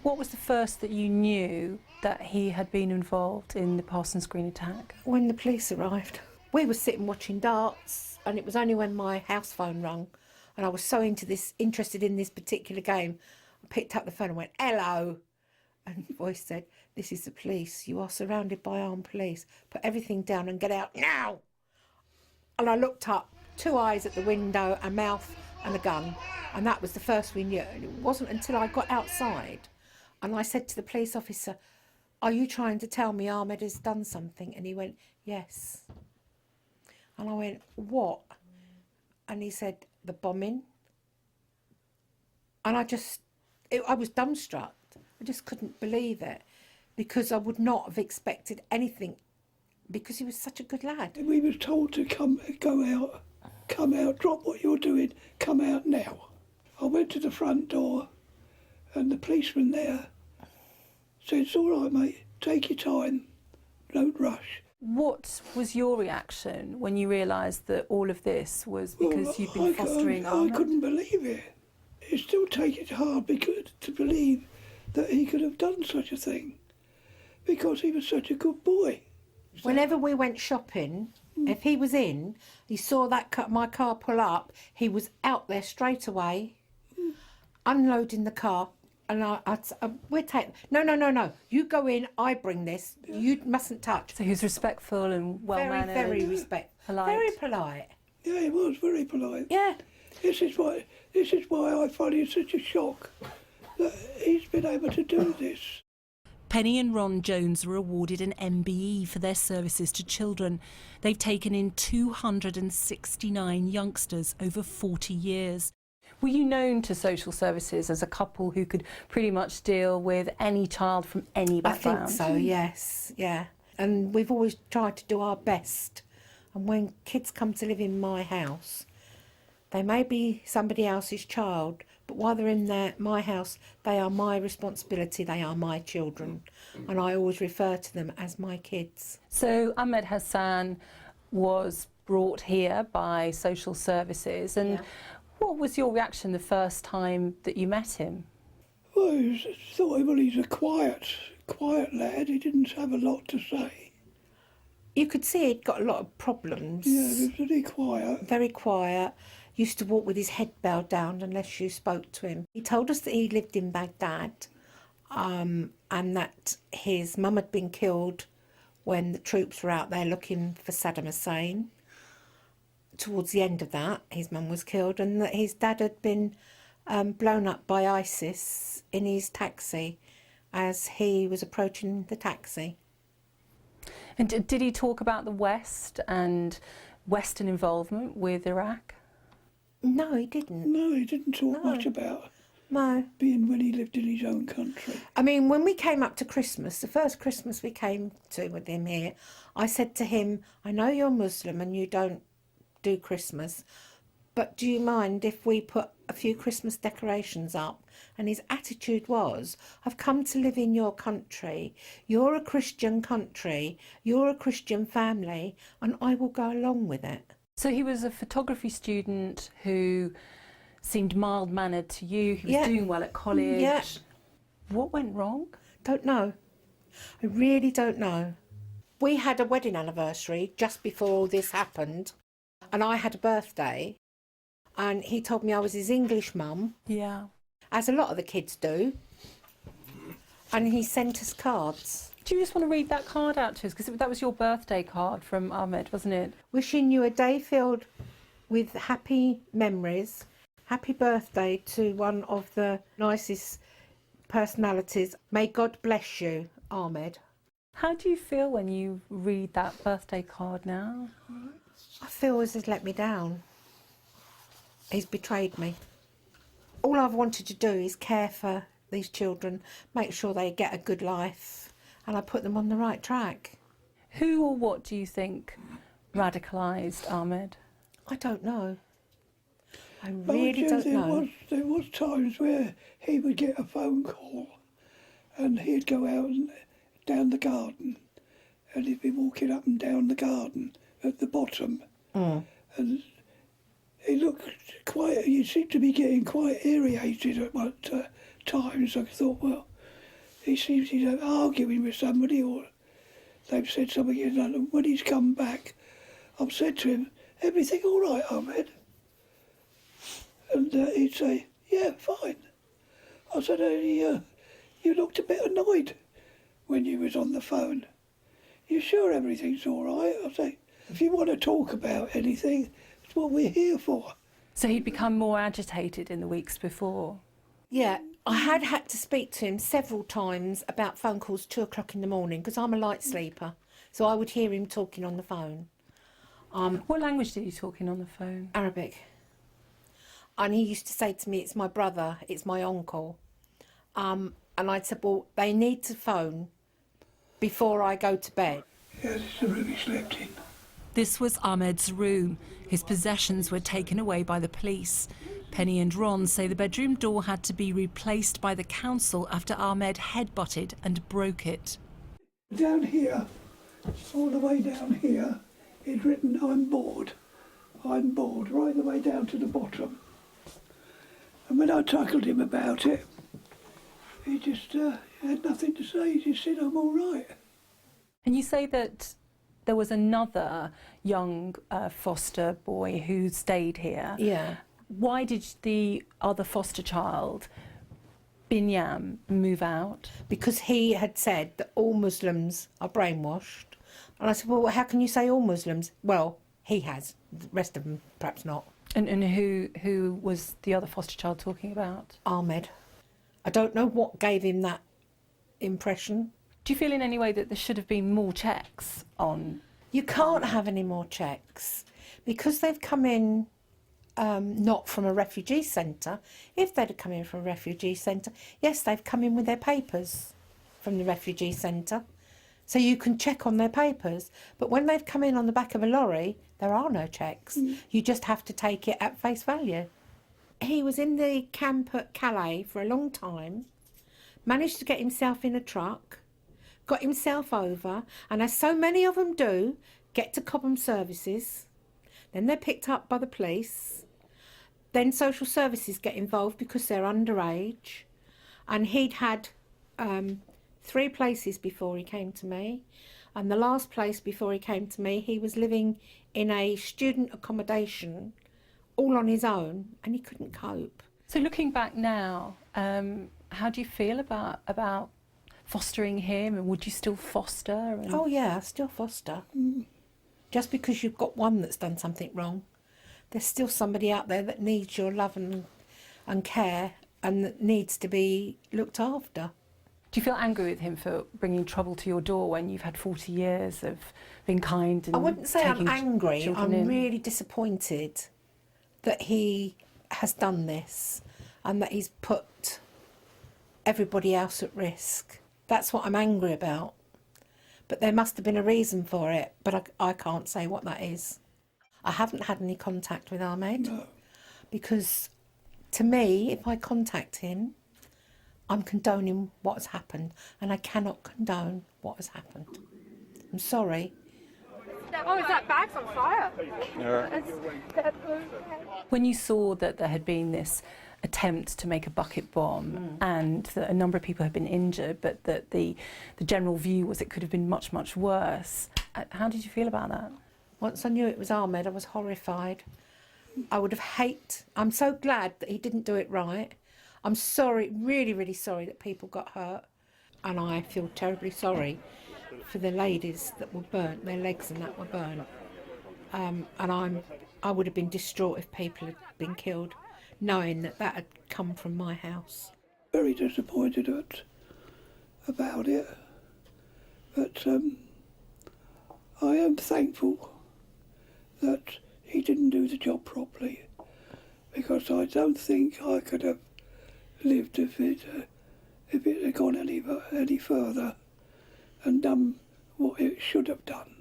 What was the first that you knew that he had been involved in the Parsons Green attack? When the police arrived. We were sitting watching darts, and it was only when my house phone rang and I was so interested in this particular game, I picked up the phone and went, "Hello." And the voice said, "This is the police. You are surrounded by armed police. Put everything down and get out now." And I looked up, 2 eyes at the window, a mouth and a gun. And that was the first we knew. And it wasn't until I got outside and I said to the police officer, "Are you trying to tell me Ahmed has done something?" And he went, "Yes." And I went, "What?" And he said, "The bombing." And I was dumbstruck. I just couldn't believe it, because I would not have expected anything, because he was such a good lad. We were told to come out, drop what you're doing, come out now. I went to the front door and the policeman there said, "It's all right, mate, take your time, don't rush." What was your reaction when you realised that all of this was because you'd been fostering Ahmed? I couldn't believe it. It still takes it hard to believe that he could have done such a thing, because he was such a good boy. Whenever we went shopping, if he was in, he saw my car pull up, he was out there straight away, unloading the car, and we'd take, no, you go in, I bring this, you mustn't touch. So he was respectful and well-mannered. Very respectful. Polite. Very polite. Yeah, he was very polite. Yeah. This is why I find it such a shock that he's been able to do this. Penny and Ron Jones were awarded an MBE for their services to children. They've taken in 269 youngsters over 40 years. Were you known to social services as a couple who could pretty much deal with any child from any background? I think so, yes, yeah. And we've always tried to do our best. And when kids come to live in my house, they may be somebody else's child, but while they're in my house, they are my responsibility, they are my children. And I always refer to them as my kids. So Ahmed Hassan was brought here by social services, and what was your reaction the first time that you met him? Well, I thought, well, he's a quiet lad. He didn't have a lot to say. You could see he'd got a lot of problems. Yeah, he was very quiet. Very quiet. Used to walk with his head bowed down unless you spoke to him. He told us that he lived in Baghdad, and that his mum had been killed when the troops were out there looking for Saddam Hussein. Towards the end of that, his mum was killed, and that his dad had been blown up by ISIS in his taxi as he was approaching the taxi. And did he talk about the West and Western involvement with Iraq? No, he didn't. No, he didn't talk much about being when he lived in his own country. I mean, when we came up to Christmas, the first Christmas we came to with him here, I said to him, "I know you're Muslim and you don't do Christmas, but do you mind if we put a few Christmas decorations up?" And his attitude was, "I've come to live in your country, you're a Christian country, you're a Christian family, and I will go along with it." So he was a photography student who seemed mild-mannered to you, he was doing well at college. Yeah. What went wrong? Don't know. I really don't know. We had a wedding anniversary just before all this happened, and I had a birthday, and he told me I was his English mum. Yeah. As a lot of the kids do, and he sent us cards. Do you just want to read that card out to us? Because that was your birthday card from Ahmed, wasn't it? "Wishing you a day filled with happy memories. Happy birthday to one of the nicest personalities. May God bless you, Ahmed." How do you feel when you read that birthday card now? I feel as he's let me down. He's betrayed me. All I've wanted to do is care for these children, make sure they get a good life, and I put them on the right track. Who or what do you think radicalised Ahmed? I don't know. I really don't know. There was times where he would get a phone call and he'd go out and down the garden, and he'd be walking up and down the garden at the bottom, and he looked he seemed to be getting quite irritated at times. I thought, well, he seems he's arguing with somebody, or they've said something he's done, and when he's come back, I've said to him, everything all right, Ahmed? And he'd say, yeah, fine. I said, you looked a bit annoyed when you was on the phone. You sure everything's all right? I say, if you want to talk about anything, it's what we're here for. So he'd become more agitated in the weeks before? Yeah, I had to speak to him several times about phone calls 2 o'clock in the morning because I'm a light sleeper. So I would hear him talking on the phone. What language did he talk in on the phone? Arabic. And he used to say to me, it's my brother, it's my uncle. And I'd say, well, they need to phone before I go to bed. Yeah, this is the room he slept in. This was Ahmed's room. His possessions were taken away by the police. Penny and Ron say the bedroom door had to be replaced by the council after Ahmed headbutted and broke it. Down here, all the way down here, he'd written, I'm bored, right the way down to the bottom. And when I tackled him about it, he just had nothing to say. He just said, I'm all right. And you say that there was another young foster boy who stayed here. Yeah. Why did the other foster child, Binyam, move out? Because he had said that all Muslims are brainwashed. And I said, well, how can you say all Muslims? Well, he has. The rest of them, perhaps not. And who was the other foster child talking about? Ahmed. I don't know what gave him that impression. Do you feel in any way that there should have been more checks on? You can't have any more checks because they've come in not from a refugee centre. If they'd have come in from a refugee centre, yes, they've come in with their papers from the refugee centre. So you can check on their papers. But when they've come in on the back of a lorry, there are no checks. You just have to take it at face value. He was in the camp at Calais for a long time, managed to get himself in a truck, got himself over, and as so many of them do, get to Cobham Services. Then they're picked up by the police. Then social services get involved because they're underage. And he'd had 3 places before he came to me. And the last place before he came to me, he was living in a student accommodation all on his own, and he couldn't cope. So looking back now, how do you feel about fostering him, and would you still foster? And... Oh yeah, I still foster. Just because you've got one that's done something wrong, there's still somebody out there that needs your love and care and that needs to be looked after. Do you feel angry with him for bringing trouble to your door when you've had 40 years of being kind and I wouldn't say I'm angry, I'm in? really disappointed that he has done this and that he's put everybody else at risk. That's what I'm angry about. But there must have been a reason for it, but I can't say what that is. I haven't had any contact with Ahmed. No. Because to me, if I contact him, I'm condoning what has happened, and I cannot condone what has happened. I'm sorry. Oh, is that bag's on fire? When you saw that there had been this attempt to make a bucket bomb and that a number of people had been injured, but that the general view was it could have been much, much worse, how did you feel about that? Once I knew it was Ahmed, I was horrified. I would have I'm so glad that he didn't do it right. I'm sorry, really, really sorry that people got hurt. And I feel terribly sorry for the ladies that were burnt, their legs and that were burnt. And I would have been distraught if people had been killed, knowing that that had come from my house. Very disappointed about it. But I am thankful that he didn't do the job properly, because I don't think I could have lived if it had gone any further and done what it should have done.